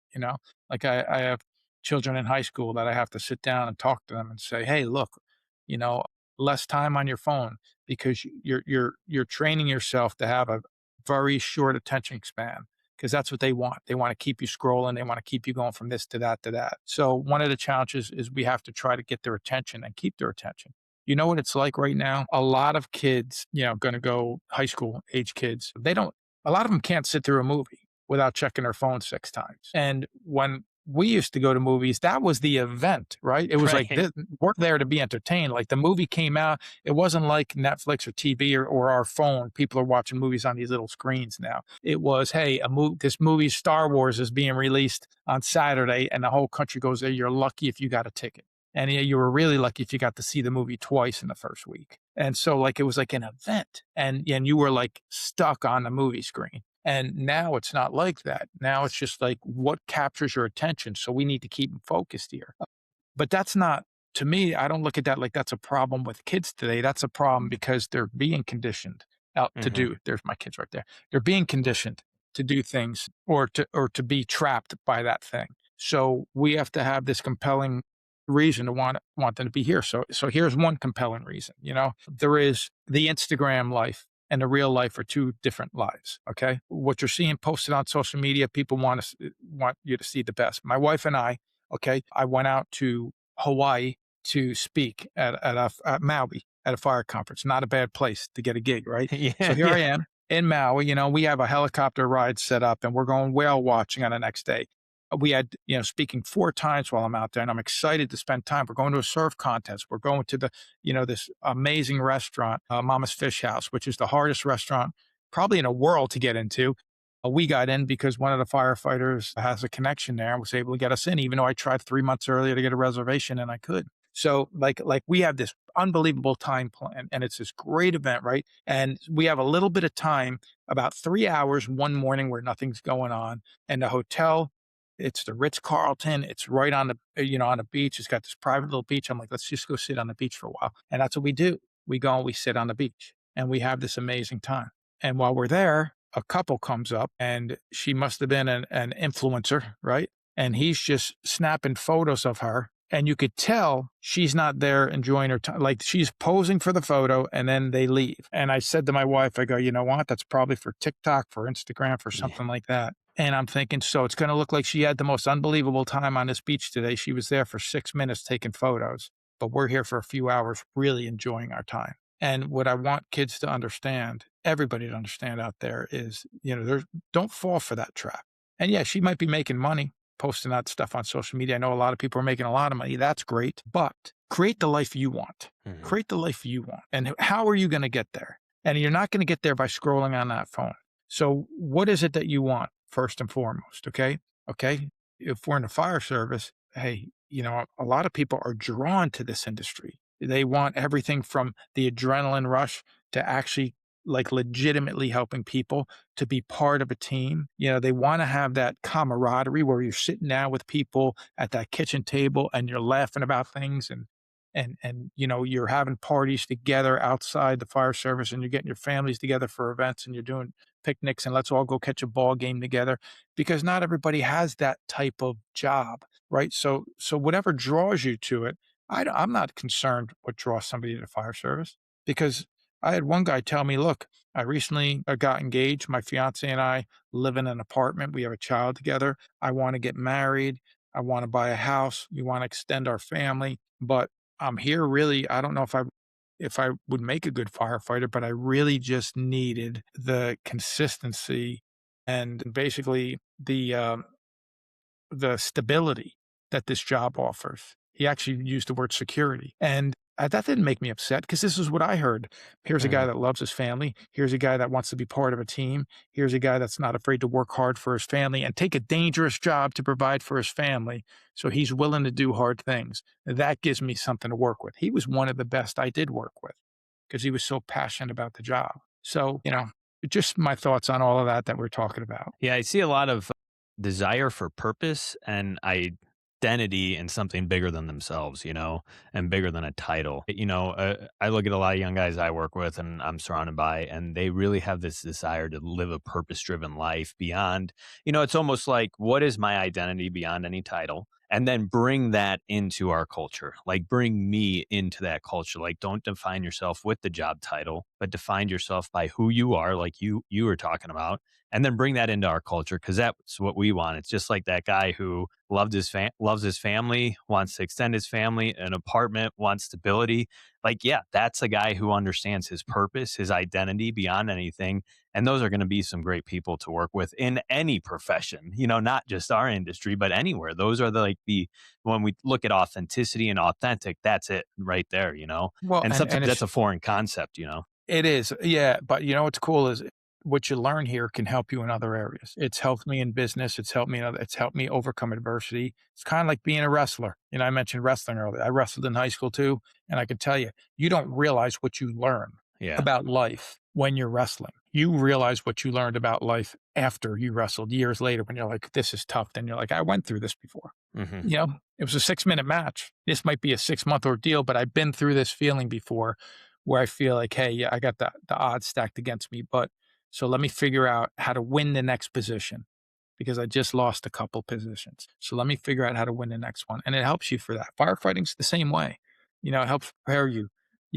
Like I have children in high school that I have to sit down and talk to them and say, "Hey, look, you know, less time on your phone because you're training yourself to have a very short attention span because that's what they want. They want to keep you scrolling, they want to keep you going from this to that to that." So one of the challenges is we have to try to get their attention and keep their attention. You know what it's like right now? A lot of kids, going to go high school age kids, a lot of them can't sit through a movie without checking their phone 6 times. And when we used to go to movies, that was the event, right? It was like, Right. we're there to be entertained. Like the movie came out, it wasn't like Netflix or TV or our phone. People are watching movies on these little screens now. It was, hey, this movie, Star Wars, is being released on Saturday, and the whole country goes there. You're lucky if you got a ticket. And yeah, you were really lucky if you got to see the movie twice in the first week. And so like it was like an event and you were like stuck on the movie screen. And now it's not like that. Now it's just like what captures your attention. So we need to keep them focused here. But that's not, to me, I don't look at that like that's a problem with kids today. That's a problem because they're being conditioned out to Hmm. do. There's my kids right there. They're being conditioned to do things or to be trapped by that thing. So we have to have this compelling reason to want them to be here. So here's one compelling reason. There is the Instagram life and the real life are two different lives. Okay, what you're seeing posted on social media, people want you to see the best. My wife and I, okay, I went out to Hawaii to speak at Maui at a fire conference. Not a bad place to get a gig, right? So Yeah. here I Yeah. am in Maui. We have a helicopter ride set up, and we're going whale watching on the next day. We had, speaking 4 times while I'm out there, and I'm excited to spend time. We're going to a surf contest. We're going to this amazing restaurant, Mama's Fish House, which is the hardest restaurant probably in the world to get into. We got in because one of the firefighters has a connection there and was able to get us in, even though I tried 3 months earlier to get a reservation and I could. So like we have this unbelievable time plan and it's this great event, right? And we have a little bit of time, about 3 hours one morning where nothing's going on. And the hotel, it's the Ritz Carlton. It's right on on the beach. It's got this private little beach. I'm like, let's just go sit on the beach for a while. And that's what we do. We go and we sit on the beach and we have this amazing time. And while we're there, a couple comes up and she must have been an influencer, right? And he's just snapping photos of her. And you could tell she's not there enjoying her time. Like she's posing for the photo and then they leave. And I said to my wife, I go, you know what? That's probably for TikTok, for Instagram, for Yeah. something like that. And I'm thinking, so it's going to look like she had the most unbelievable time on this beach today. She was there for 6 minutes taking photos, but we're here for a few hours really enjoying our time. And what I want kids to understand, everybody to understand out there is, don't fall for that trap. And yeah, she might be making money posting that stuff on social media. I know a lot of people are making a lot of money. That's great, but create the life you want. Hmm. Create the life you want. And how are you going to get there? And you're not going to get there by scrolling on that phone. So what is it that you want first and foremost? Okay. Okay. If we're in the fire service, hey, a lot of people are drawn to this industry. They want everything from the adrenaline rush to actually like legitimately helping people to be part of a team. They want to have that camaraderie where you're sitting down with people at that kitchen table and you're laughing about things and you're having parties together outside the fire service and you're getting your families together for events and you're doing picnics and let's all go catch a ball game together because not everybody has that type of job, right? So whatever draws you to it, I'm not concerned what draws somebody to the fire service because I had one guy tell me, look, I recently got engaged. My fiance and I live in an apartment. We have a child together. I want to get married. I want to buy a house. We want to extend our family, but I'm here really. I don't know if I would make a good firefighter, but I really just needed the consistency and basically the stability that this job offers. He actually used the word security. And that didn't make me upset because this is what I heard. Here's a guy Mhm. that loves his family. Here's a guy that wants to be part of a team. Here's a guy that's not afraid to work hard for his family and take a dangerous job to provide for his family. So he's willing to do hard things. That gives me something to work with. He was one of the best I did work with because he was so passionate about the job. So, just my thoughts on all of that we're talking about. Yeah, I see a lot of desire for purpose and identity in something bigger than themselves, and bigger than a title. I look at a lot of young guys I work with and I'm surrounded by, and they really have this desire to live a purpose driven life beyond, it's almost like, what is my identity beyond any title? And then bring that into our culture, like bring me into that culture. Like, don't define yourself with the job title, but define yourself by who you are, like you were talking about, and then bring that into our culture because that's what we want. It's just like that guy who loves his family, wants to extend his family, an apartment, wants stability. Like, yeah, that's a guy who understands his purpose, his identity beyond anything. And those are going to be some great people to work with in any profession, not just our industry, but anywhere. Those are when we look at authenticity and authentic, that's it right there. Well, And and sometimes it's that's a foreign concept. it is, yeah, but what's cool is what you learn here can help you in other areas. It's helped me in business. It's helped me overcome adversity. It's kind of like being a wrestler. I mentioned wrestling earlier. I wrestled in high school too, and I can tell you, you don't realize what you learn Yeah. about life when you're wrestling. You realize what you learned about life after you wrestled years later when you're like, this is tough. Then you're like, I went through this before. Hmm. It was a 6-minute match. This might be a 6-month ordeal, but I've been through this feeling before where I feel like, hey, yeah, I got the odds stacked against me. But so let me figure out how to win the next position because I just lost a couple positions. So let me figure out how to win the next one. And it helps you for that. Firefighting's the same way. It helps prepare you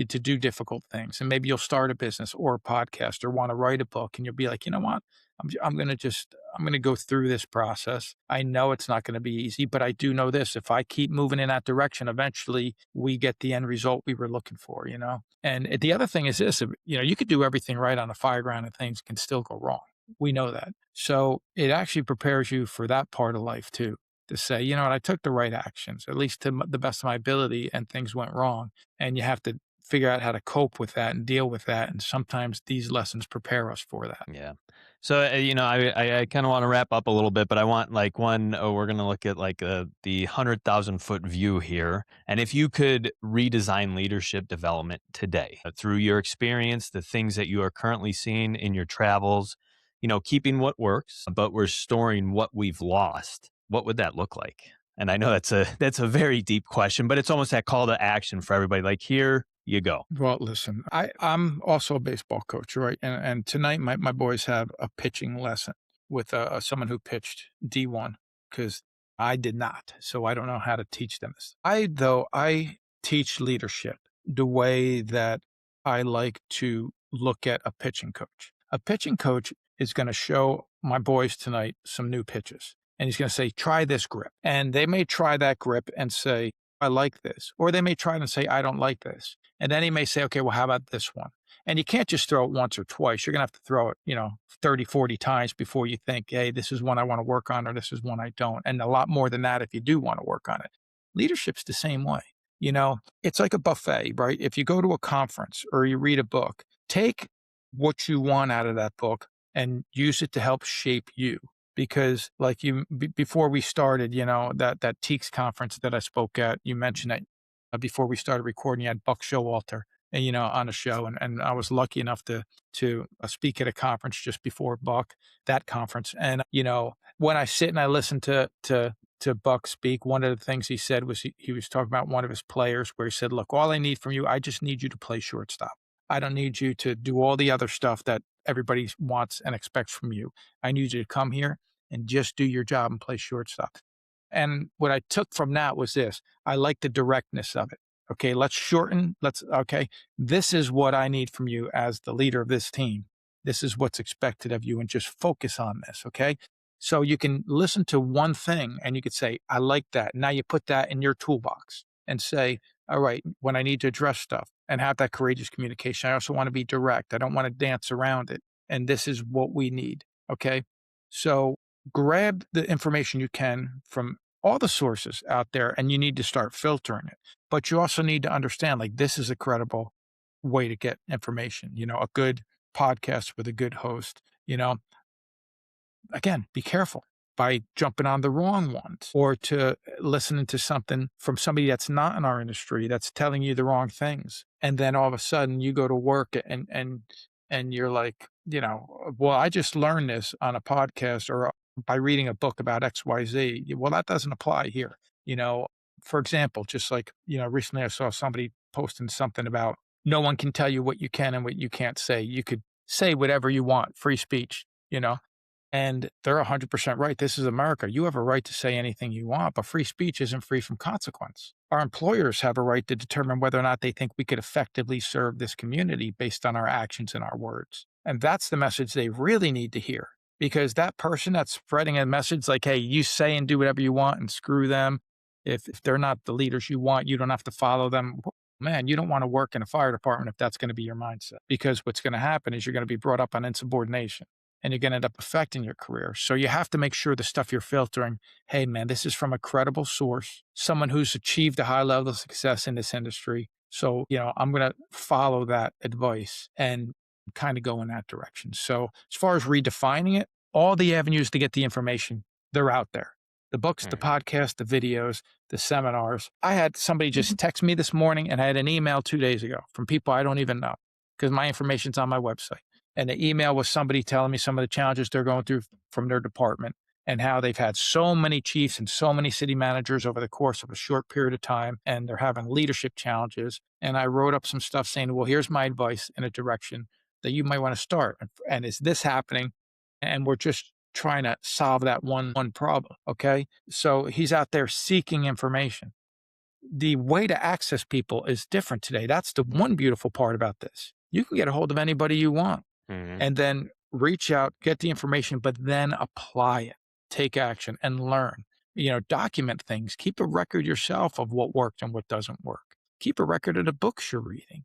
to do difficult things. And maybe you'll start a business or a podcast or want to write a book and you'll be like, you know what? I'm going to go through this process. I know it's not going to be easy, but I do know this. If I keep moving in that direction, eventually we get the end result we were looking for. And the other thing is this, you could do everything right on a fire ground and things can still go wrong. We know that. So it actually prepares you for that part of life too, to say, you know what, I took the right actions, at least to the best of my ability, and things went wrong. And you have to figure out how to cope with that and deal with that. And sometimes these lessons prepare us for that. Yeah. So, I kind of want to wrap up a little bit, but I want like we're going to look at like the 100,000 foot view here. And if you could redesign leadership development today through your experience, the things that you are currently seeing in your travels, keeping what works, but restoring what we've lost, what would that look like? And I know that's a very deep question, but it's almost that call to action for everybody. Like, here you go. Well, listen, I'm also a baseball coach, right? And tonight my boys have a pitching lesson with someone who pitched D1 because I did not. So I don't know how to teach them this. I teach leadership the way that I like to look at a pitching coach. A pitching coach is going to show my boys tonight some new pitches. And he's going to say, try this grip. And they may try that grip and say, I like this. Or they may try it and say, I don't like this. And then he may say, okay, well, how about this one? And you can't just throw it once or twice. You're going to have to throw it, 30, 40 times before you think, hey, this is one I want to work on or this is one I don't. And a lot more than that if you do want to work on it. Leadership's the same way. It's like a buffet, right? If you go to a conference or you read a book, take what you want out of that book and use it to help shape you. Because like before we started, that TEACS conference that I spoke at, you mentioned that before we started recording, you had Buck Showalter, and on a show, and I was lucky enough to speak at a conference just before that conference, and when I sit and I listen to Buck speak, one of the things he said was he was talking about one of his players where he said, "Look, all I need from you, I just need you to play shortstop. I don't need you to do all the other stuff that everybody wants and expects from you. I need you to come here and just do your job and play shortstop." And what I took from that was this. I like the directness of it. Okay, okay, this is what I need from you as the leader of this team. This is what's expected of you and just focus on this. Okay. So you can listen to one thing and you could say, I like that. Now you put that in your toolbox and say, all right, when I need to address stuff and have that courageous communication, I also want to be direct. I don't want to dance around it. And this is what we need. Okay. So grab the information you can from all the sources out there, and you need to start filtering it. But you also need to understand, like, this is a credible way to get information, a good podcast with a good host, again, be careful by jumping on the wrong ones or to listening to something from somebody that's not in our industry that's telling you the wrong things. And then all of a sudden you go to work and you're like, well, I just learned this on a podcast or by reading a book about XYZ. Well, that doesn't apply here. You know, for example, just like, recently I saw somebody posting something about no one can tell you what you can and what you can't say. You could say whatever you want, free speech, and they're 100% right. This is America. You have a right to say anything you want, but free speech isn't free from consequence. Our employers have a right to determine whether or not they think we could effectively serve this community based on our actions and our words. And that's the message they really need to hear, because that person that's spreading a message like, hey, you say and do whatever you want and screw them. If they're not the leaders you want, you don't have to follow them. Man, you don't want to work in a fire department if that's going to be your mindset, because what's going to happen is you're going to be brought up on insubordination and you're going to end up affecting your career. So you have to make sure the stuff you're filtering, hey, man, this is from a credible source, someone who's achieved a high level of success in this industry. So, I'm going to follow that advice and kind of go in that direction. So as far as redefining it, all the avenues to get the information, they're out there. The books, the Mhm. podcasts, the videos, the seminars. I had somebody just text me this morning, and I had an email 2 days ago from people I don't even know because my information's on my website. And the email was somebody telling me some of the challenges they're going through from their department and how they've had so many chiefs and so many city managers over the course of a short period of time, and they're having leadership challenges. And I wrote up some stuff saying, well, here's my advice in a direction that you might want to start. And is this happening? And we're just trying to solve that one problem. Okay. So he's out there seeking information. The way to access people is different today. That's the one beautiful part about this. You can get a hold of anybody you want Mhm. and then reach out, get the information, but then apply it, take action and learn. Document things, keep a record yourself of what worked and what doesn't work. Keep a record of the books you're reading,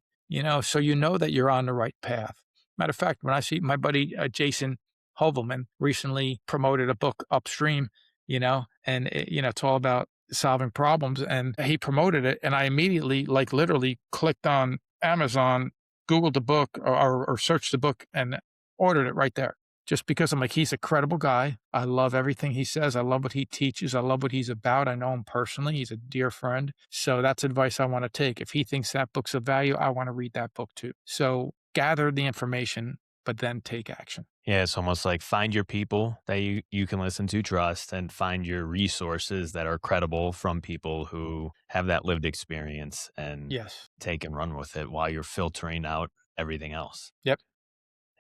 so you know that you're on the right path. Matter of fact, when I see my buddy Jason Hovelman recently promoted a book Upstream, and it's all about solving problems, and he promoted it, and I immediately, like, literally clicked on Amazon, Googled the book or searched the book and ordered it right there. Just because I'm like, he's a credible guy. I love everything he says. I love what he teaches. I love what he's about. I know him personally. He's a dear friend. So that's advice I want to take. If he thinks that book's of value, I want to read that book too. So gather the information, but then take action. Yeah, it's almost like find your people that you can listen to, trust, and find your resources that are credible from people who have that lived experience and Yes. take and run with it while you're filtering out everything else. Yep.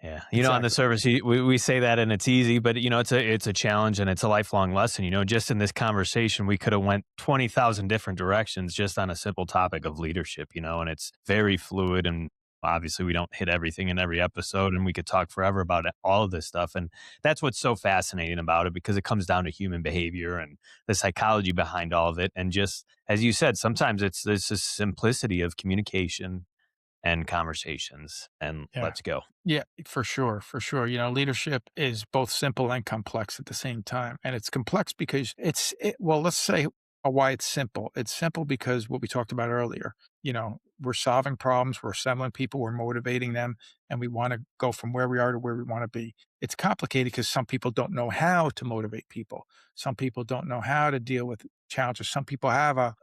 Yeah. On the Exactly. surface, we say that and it's easy, but it's a challenge and it's a lifelong lesson. Just in this conversation, we could have went 20,000 different directions just on a simple topic of leadership, and it's very fluid. And obviously we don't hit everything in every episode, and we could talk forever about all of this stuff. And that's what's so fascinating about it, because it comes down to human behavior and the psychology behind all of it. And just as you said, sometimes it's this simplicity of communication and conversations, and Yeah. let's go. Yeah, for sure, for sure. Leadership is both simple and complex at the same time. And it's complex because well, let's say why it's simple. It's simple because what we talked about earlier, we're solving problems, we're assembling people, we're motivating them, and we want to go from where we are to where we want to be. It's complicated because some people don't know how to motivate people. Some people don't know how to deal with challenges. Some people have a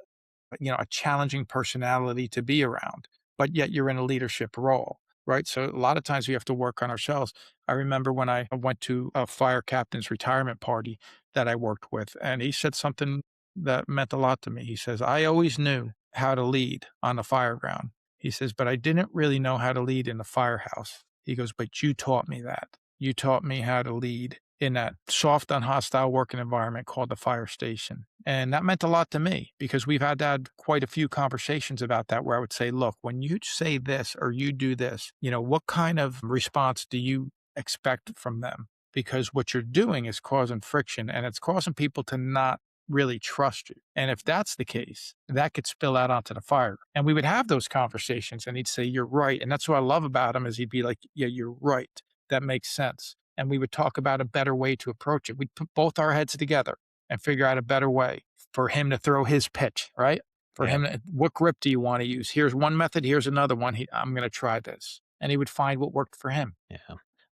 challenging personality to be around, but yet you're in a leadership role, right? So a lot of times we have to work on ourselves. I remember when I went to a fire captain's retirement party that I worked with, and he said something that meant a lot to me. He says, I always knew how to lead on the fire ground. He says, but I didn't really know how to lead in the firehouse. He goes, but you taught me that. You taught me how to lead in that soft, unhostile working environment called the fire station. And that meant a lot to me because we've had quite a few conversations about that where I would say, look, when you say this or you do this, what kind of response do you expect from them? Because what you're doing is causing friction and it's causing people to not really trust you. And if that's the case, that could spill out onto the fire. And we would have those conversations and he'd say, you're right. And that's what I love about him is he'd be like, yeah, you're right. That makes sense. And we would talk about a better way to approach it. We'd put both our heads together and figure out a better way for him to throw his pitch, right? For Yeah. him, what grip do you want to use? Here's one method, here's another one. I'm going to try this. And he would find what worked for him. Yeah.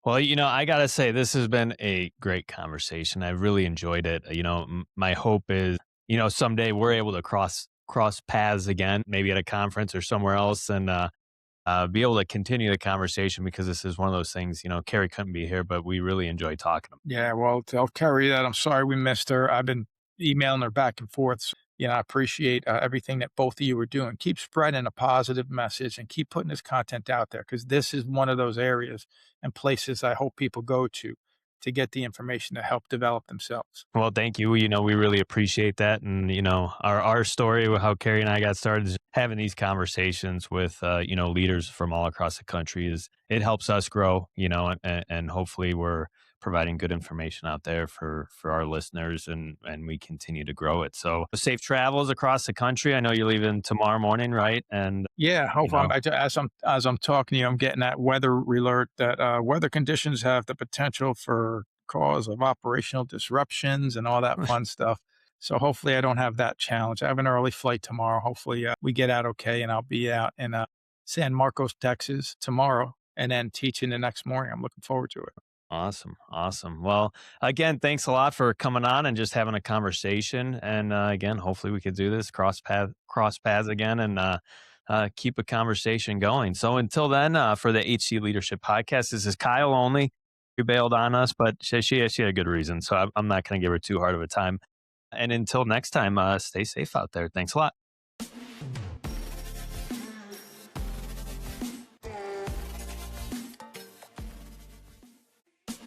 Well, I got to say, this has been a great conversation. I really enjoyed it. My hope is, someday we're able to cross paths again, maybe at a conference or somewhere else, and be able to continue the conversation because this is one of those things. Carrie couldn't be here, but we really enjoy talking. Yeah, well, tell Carrie that I'm sorry we missed her. I've been emailing her back and forth. So, I appreciate everything that both of you are doing. Keep spreading a positive message and keep putting this content out there because this is one of those areas and places I hope people go to get the information to help develop themselves. Well, thank you. We really appreciate that. And, our story, how Carrie and I got started is having these conversations with, leaders from all across the country it helps us grow, and hopefully we're providing good information out there for our listeners and we continue to grow it. So safe travels across the country. I know you're leaving tomorrow morning, right? And, Yeah, hope as I'm talking to you, I'm getting that weather alert that weather conditions have the potential for cause of operational disruptions and all that fun stuff. So hopefully I don't have that challenge. I have an early flight tomorrow. Hopefully we get out okay, and I'll be out in San Marcos, Texas tomorrow, and then teaching the next morning. I'm looking forward to it. Awesome. Awesome. Well, again, thanks a lot for coming on and just having a conversation. And again, hopefully we could do this cross paths again and keep a conversation going. So until then, for the HC Leadership Podcast, this is Kyle only. Who bailed on us, but she had a good reason. So I'm not going to give her too hard of a time. And until next time, stay safe out there. Thanks a lot.